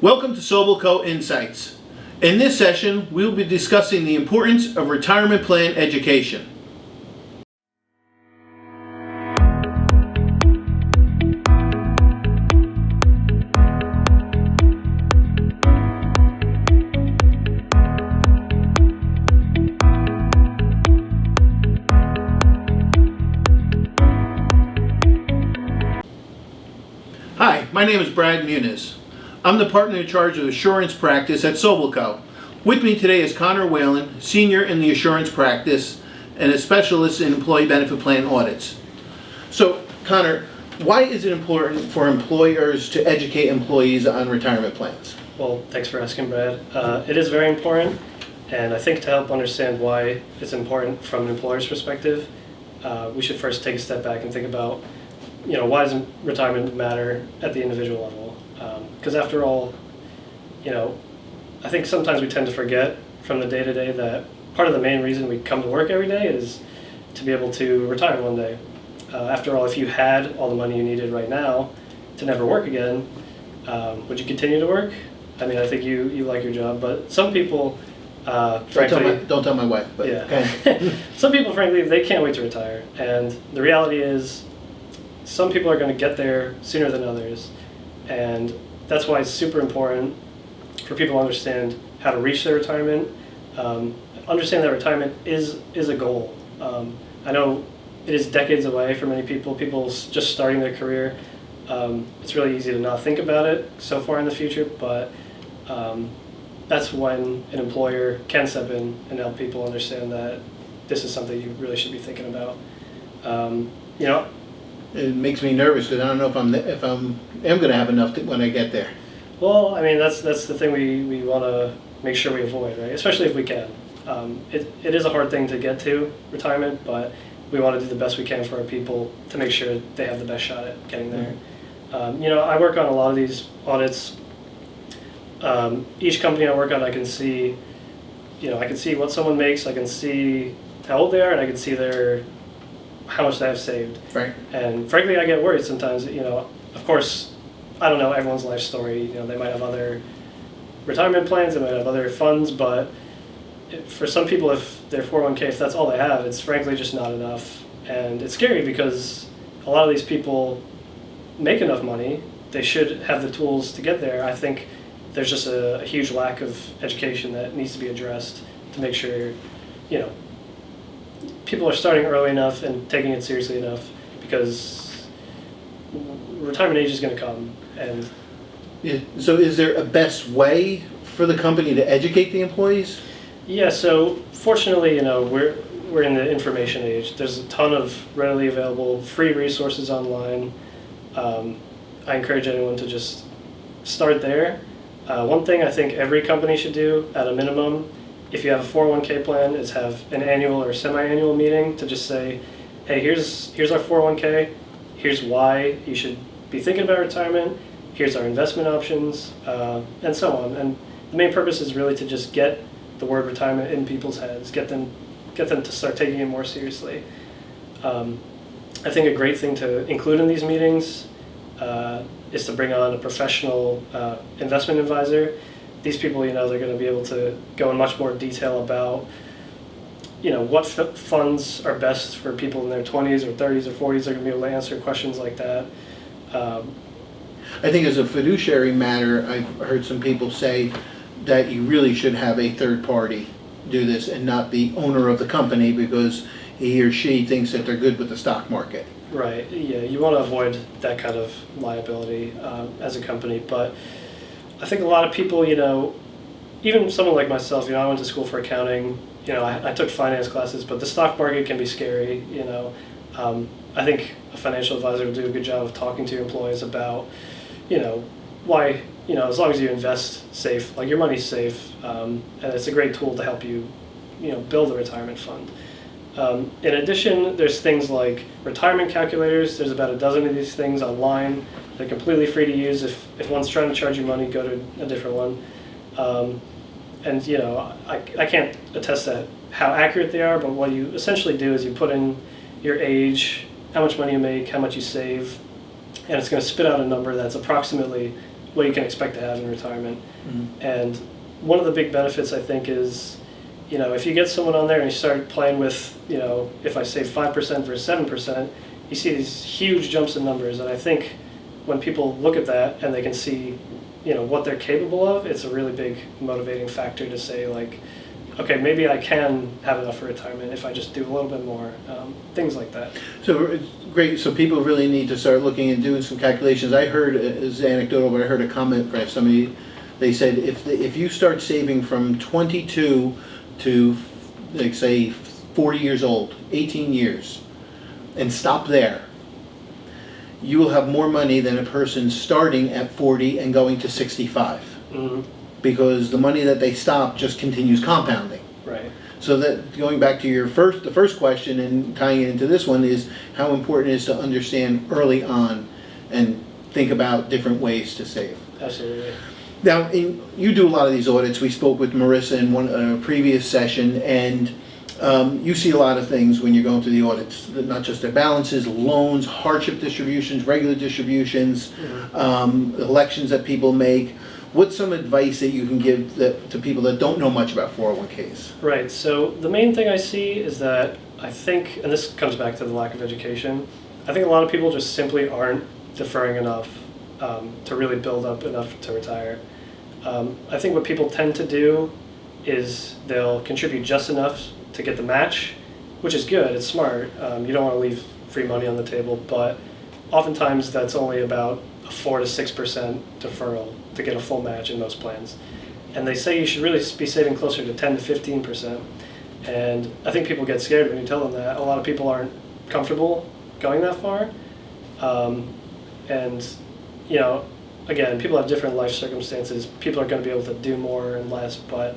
Welcome to SobelCo Insights. In this session, we will be discussing the importance of retirement plan education. Hi, my name is Brad Muniz. I'm the partner in charge of assurance practice at SobelCo. With me today is Connor Whelan, senior in the assurance practice and a specialist in employee benefit plan audits. So, Connor, why is it important for employers to educate employees on retirement plans? Well, thanks for asking, Brad. It is very important, and I think to help understand why it's important from an employer's perspective, we should first take a step back and think about, why does retirement matter at the individual level? Because after all, I think sometimes we tend to forget from the day-to-day that part of the main reason we come to work every day is to be able to retire one day. After all, if you had all the money you needed right now to never work again, would you continue to work? I mean, I think you like your job, but some people, frankly... Don't tell my wife, but yeah. Okay. Some people, frankly, they can't wait to retire. And the reality is, some people are going to get there sooner than others. And that's why it's super important for people to understand how to reach their retirement. Understand that retirement is a goal. I know it is decades away for many people. People just starting their career. It's really easy to not think about it so far in the future, but that's when an employer can step in and help people understand that this is something you really should be thinking about. It makes me nervous because I don't know if I'm going to have enough when I get there. Well, I mean, that's the thing we want to make sure we avoid, right? Especially if we can. It is a hard thing to get to, retirement, but we want to do the best we can for our people to make sure they have the best shot at getting there. I work on a lot of these audits. Each company I work on, I can see what someone makes, I can see how old they are, and I can see how much they have saved. Right. And frankly, I get worried sometimes. Of course, I don't know everyone's life story. They might have other retirement plans, they might have other funds, but for some people, if their 401k, if that's all they have, it's frankly just not enough. And it's scary because a lot of these people make enough money. They should have the tools to get there. I think there's just a huge lack of education that needs to be addressed to make sure, people are starting early enough and taking it seriously enough, because retirement age is going to come. And Yeah. So is there a best way for the company to educate the employees? yeah, so fortunately, we're in the information age. There's a ton of readily available free resources online. I encourage anyone to just start there. One thing I think every company should do at a minimum, if you have a 401k plan, is have an annual or semi-annual meeting to just say, hey, here's our 401k, here's why you should be thinking about retirement, here's our investment options, and so on. And the main purpose is really to just get the word retirement in people's heads, get them to start taking it more seriously. I think a great thing to include in these meetings is to bring on a professional investment advisor. These people, they're going to be able to go in much more detail about, what funds are best for people in their 20s or 30s or 40s. They're going to be able to answer questions like that. I think as a fiduciary matter, I've heard some people say that you really should have a third party do this and not the owner of the company, because he or she thinks that they're good with the stock market. Right, yeah, you want to avoid that kind of liability as a company. But I think a lot of people, even someone like myself, I went to school for accounting, I took finance classes, but the stock market can be scary, I think a financial advisor will do a good job of talking to your employees about, why, as long as you invest safe, like your money's safe, and it's a great tool to help you, build a retirement fund. In addition, there's things like retirement calculators. There's about a dozen of these things online. They're completely free to use. If one's trying to charge you money, go to a different one. I can't attest to how accurate they are, but what you essentially do is you put in your age, how much money you make, how much you save, and it's going to spit out a number that's approximately what you can expect to have in retirement. And one of the big benefits, I think, is, if you get someone on there and you start playing with, if I say 5% versus 7%, you see these huge jumps in numbers. And I think when people look at that and they can see, what they're capable of, it's a really big motivating factor to say, like, okay, maybe I can have enough for retirement if I just do a little bit more, things like that. So great. So people really need to start looking and doing some calculations. I heard, it's anecdotal, but I heard a comment by somebody. They said if you start saving from 22 to, like, say 40 years old, 18 years, and stop there, you will have more money than a person starting at 40 and going to 65. Because the money that they stop just continues compounding. Right. So that, going back to the first question and tying it into this one, is how important it is to understand early on and think about different ways to save. Absolutely. Now, you do a lot of these audits. We spoke with Marissa in one previous session, and you see a lot of things when you're going through the audits, not just their balances, loans, hardship distributions, regular distributions, elections that people make. What's some advice that you can give to people that don't know much about 401ks? Right. So the main thing I see is that I think, and this comes back to the lack of education, I think a lot of people just simply aren't deferring enough to really build up enough to retire. I think what people tend to do is they'll contribute just enough to get the match, which is good, it's smart. You don't want to leave free money on the table, but oftentimes that's only about a 4 to 6% deferral to get a full match in most plans. And they say you should really be saving closer to 10 to 15%. And I think people get scared when you tell them that. A lot of people aren't comfortable going that far. And, again, people have different life circumstances. People are going to be able to do more and less, but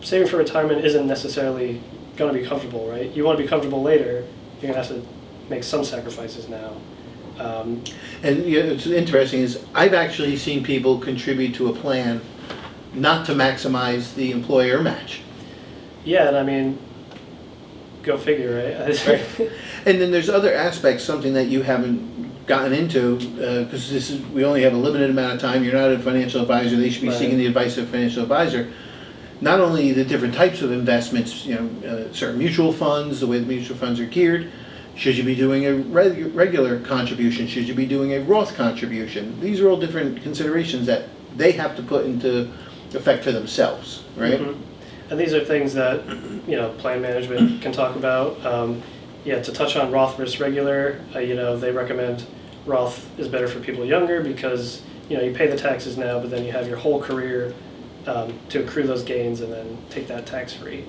saving for retirement isn't necessarily going to be comfortable, right? You want to be comfortable later, you're going to have to make some sacrifices now. And it's interesting is I've actually seen people contribute to a plan not to maximize the employer match. Yeah, and I mean, go figure, right? Right. And then there's other aspects, something that you haven't gotten into, because we only have a limited amount of time. You're not a financial advisor. They should be seeking the advice of a financial advisor. Not only the different types of investments, certain mutual funds, the way the mutual funds are geared. Should you be doing a regular contribution? Should you be doing a Roth contribution? These are all different considerations that they have to put into effect for themselves, right? And these are things that, plan management can talk about. To touch on Roth versus regular, they recommend Roth is better for people younger because, you pay the taxes now, but then you have your whole career to accrue those gains and then take that tax-free.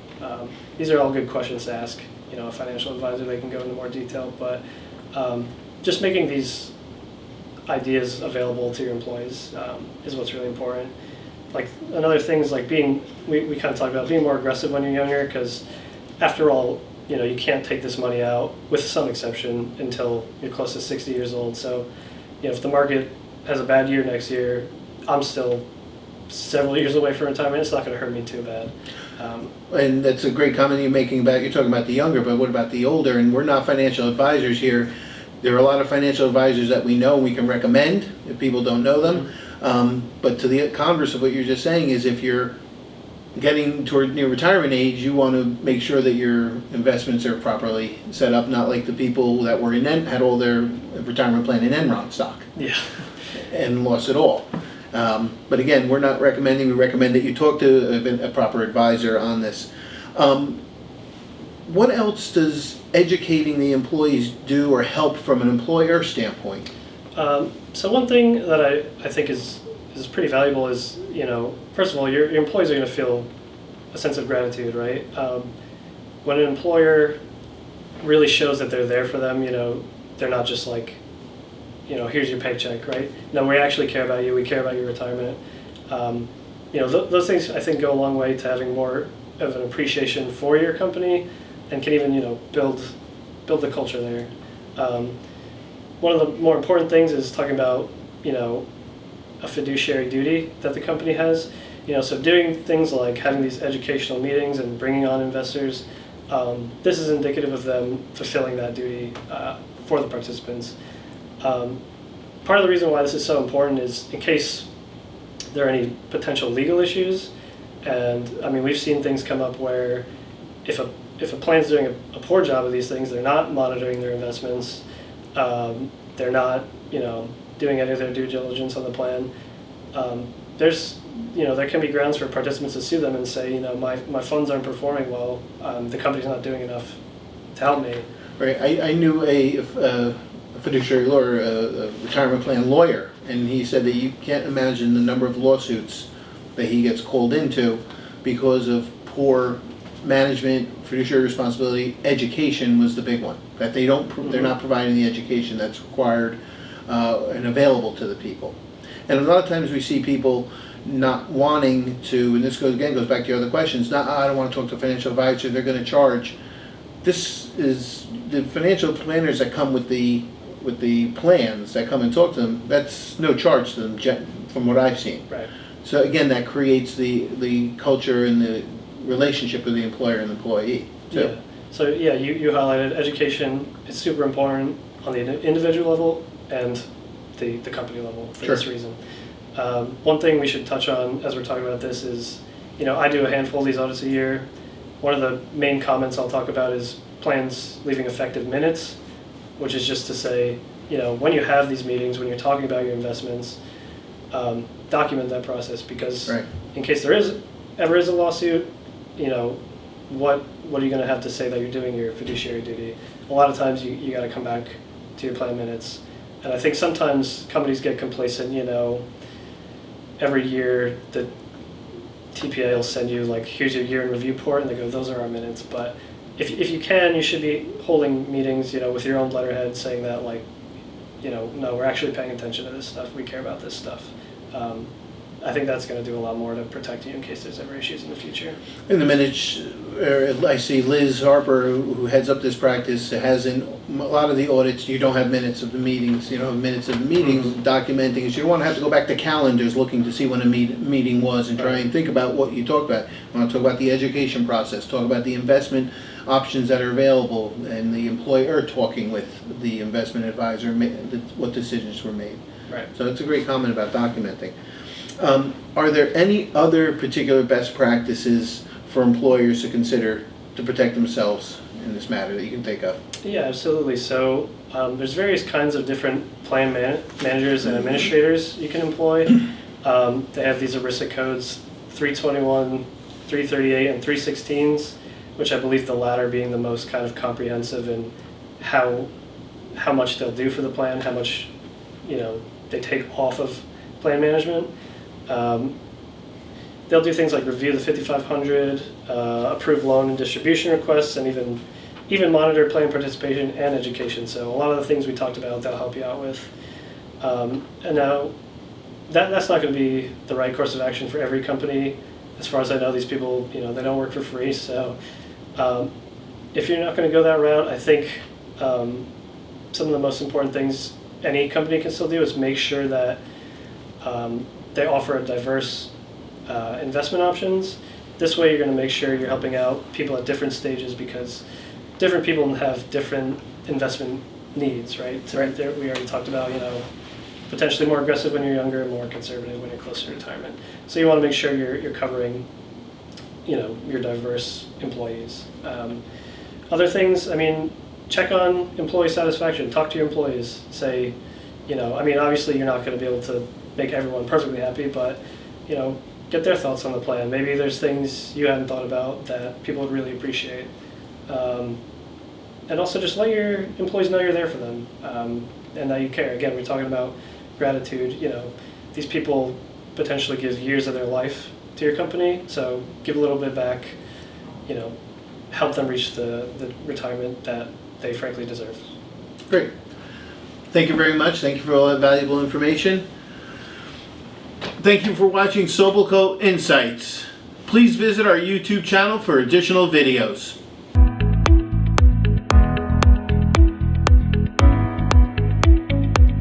These are all good questions to ask. A financial advisor, they can go into more detail, but just making these ideas available to your employees is what's really important. Like another thing is like we kind of talked about being more aggressive when you're younger, because after all, you can't take this money out, with some exception, until you're close to 60 years old. So, if the market has a bad year next year, I'm still several years away from retirement. It's not going to hurt me too bad. And that's a great comment you're making about, you're talking about the younger, but what about the older? And we're not financial advisors here. There are a lot of financial advisors that we know and we can recommend if people don't know them. But to the converse of what you're just saying is, if you're getting toward near retirement age, you want to make sure that your investments are properly set up, not like the people that were had all their retirement plan in Enron stock. Yeah. And lost it all. But again, we're not recommending. We recommend that you talk to a proper advisor on this. What else does educating the employees do or help from an employer standpoint? So one thing that I think is pretty valuable is, first of all, your employees are going to feel a sense of gratitude, right? When an employer really shows that they're there for them, they're not just like, here's your paycheck, right? No, we actually care about you. We care about your retirement. Those things I think go a long way to having more of an appreciation for your company, and can even, build the culture there. One of the more important things is talking about, a fiduciary duty that the company has. So doing things like having these educational meetings and bringing on investors, this is indicative of them fulfilling that duty for the participants. part of the reason why this is so important is in case there are any potential legal issues. And I mean, we've seen things come up where if a plan's doing a poor job of these things, they're not monitoring their investments, they're not, doing any of their due diligence on the plan. There can be grounds for participants to sue them and say, my funds aren't performing well, the company's not doing enough to help me. Right. I knew a fiduciary lawyer, a retirement plan lawyer, and he said that you can't imagine the number of lawsuits that he gets called into because of poor management, fiduciary responsibility. Education was the big one, that they're not providing the education that's required and available to the people. And a lot of times we see people not wanting to, and this goes back to your other questions, I don't want to talk to a financial advisor, they're going to charge. This is the financial planners that come with the plans that come and talk to them, that's no charge to them from what I've seen. Right. So again, that creates the culture and the relationship with the employer and employee. Yeah. So yeah, you highlighted education is super important on the individual level and the company level for this reason. One thing we should touch on as we're talking about this is, I do a handful of these audits a year. One of the main comments I'll talk about is plans leaving effective minutes, which is just to say, when you have these meetings, when you're talking about your investments, document that process, because in case there ever is a lawsuit, what are you going to have to say that you're doing your fiduciary duty? A lot of times you got to come back to your plan minutes. And I think sometimes companies get complacent, every year the TPA will send you here's your year in review report, and they go, those are our minutes. But if you can, you should be holding meetings, with your own letterhead saying that no, we're actually paying attention to this stuff, we care about this stuff. I think that's going to do a lot more to protect you in case there's ever issues in the future. In the minutes, I see Liz Harper, who heads up this practice, has in a lot of the audits, you don't have minutes of the meetings, minutes of the meetings documenting. So you want to have to go back to calendars looking to see when a meeting was and try and think about what you talked about. You want to talk about the education process, talk about the investment options that are available, and the employer talking with the investment advisor, what decisions were made. Right. So it's a great comment about documenting. Are there any other particular best practices for employers to consider to protect themselves in this matter that you can think of? Yeah, absolutely. So there's various kinds of different plan managers and administrators you can employ. They have these ERISA codes, 321, 338, and 316s, which I believe the latter being the most kind of comprehensive in how much they'll do for the plan, how much they take off of plan management. They'll do things like review the 5500, approve loan and distribution requests, and even monitor plan participation and education. So a lot of the things we talked about, they'll help you out with. And now, that's not going to be the right course of action for every company. As far as I know, these people, they don't work for free. So if you're not going to go that route, I think some of the most important things any company can still do is make sure that they offer a diverse investment options. This way you're going to make sure you're helping out people at different stages, because different people have different investment needs, right? So right there, we already talked about, potentially more aggressive when you're younger and more conservative when you're closer to retirement. So you want to make sure you're covering, your diverse employees. Other things, check on employee satisfaction. Talk to your employees. Say, obviously you're not going to be able to make everyone perfectly happy, but, get their thoughts on the plan. Maybe there's things you hadn't thought about that people would really appreciate. And also just let your employees know you're there for them, and that you care. Again, we're talking about gratitude. These people potentially give years of their life to your company, so give a little bit back, help them reach the retirement that they frankly deserve. Great. Thank you very much. Thank you for all that valuable information. Thank you for watching SobelCo Insights. Please visit our YouTube channel for additional videos.